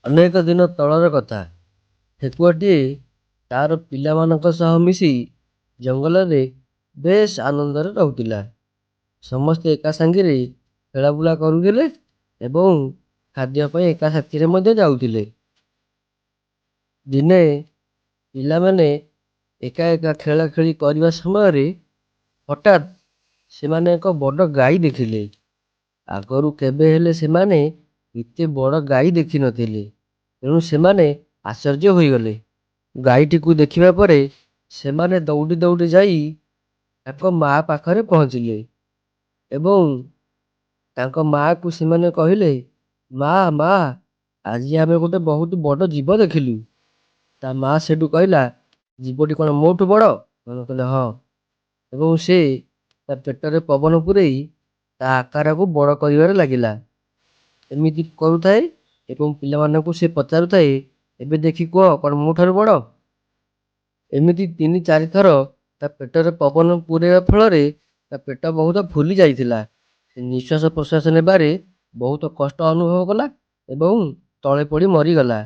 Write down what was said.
ଅନେକ ଦିନ ତଳର କଥା। ଠେକୁଆଟିଏ ତାର ପିଲାମାନଙ୍କ ସହ ମିଶି ଜଙ୍ଗଲରେ ବେଶ ଆନନ୍ଦରେ ରହୁଥିଲା। ସମସ୍ତେ ଏକା ସାଙ୍ଗରେ ଖେଳାବୁଲା କରୁଥିଲେ ଏବଂ ଖାଦ୍ୟ ପାଇଁ ଏକା ସାଥିରେ ମଧ୍ୟ ଯାଉଥିଲେ। ଦିନେ ପିଲାମାନେ ଏକା ଏକା ଖେଳାଖେଳି କରିବା ସମୟରେ ହଠାତ୍ ସେମାନେ ଏକ ବଡ଼ ଗାଈ ଦେଖିଲେ। ଆଗରୁ କେବେ ହେଲେ ସେମାନେ ଏତେ ବଡ଼ ଗାଈ ଦେଖିନଥିଲେ। ତେଣୁ ସେମାନେ ଆଶ୍ଚର୍ଯ୍ୟ ହୋଇଗଲେ। ଗାଈଟିକୁ ଦେଖିବା ପରେ ସେମାନେ ଦୌଡ଼ି ଦୌଡ଼ି ଯାଇ ତାଙ୍କ ମା ପାଖରେ ପହଞ୍ଚିଲେ ଏବଂ ତାଙ୍କ ମାକୁ ସେମାନେ କହିଲେ, ମା ମା ଆଜି ଆମେ ଗୋଟେ ବହୁତ ବଡ଼ ଜୀବ ଦେଖିଲୁ। ତା ମା ସେଠୁ କହିଲା, ଜୀବଟି କ'ଣ ମୋଠୁ ବଡ଼? ସେମାନେ କହିଲେ ହଁ। ଏବଂ ସେ ତା ପେଟରେ ପବନ ପୂରେଇ ତା ଆକାରକୁ ବଡ଼ କରିବାରେ ଲାଗିଲା। ଏମିତି କରୁଥାଏ ଏବଂ ପିଲାମାନଙ୍କୁ ସେ ପଚାରୁଥାଏ, ଏବେ ଦେଖି କୁହ କ'ଣ ମୋ ଠାରୁ ବଡ଼? ଏମିତି 3-4 ଥର ତା ପେଟରେ ପବନ ପୂରେଇବା ଫଳରେ ତା ପେଟ ବହୁତ ଫୁଲି ଯାଇଥିଲା। ସେ ନିଶ୍ୱାସ ପ୍ରଶ୍ୱାସ ନେବାରେ ବହୁତ କଷ୍ଟ ଅନୁଭବ କଲା ଏବଂ ତଳେ ପଡ଼ି ମରିଗଲା।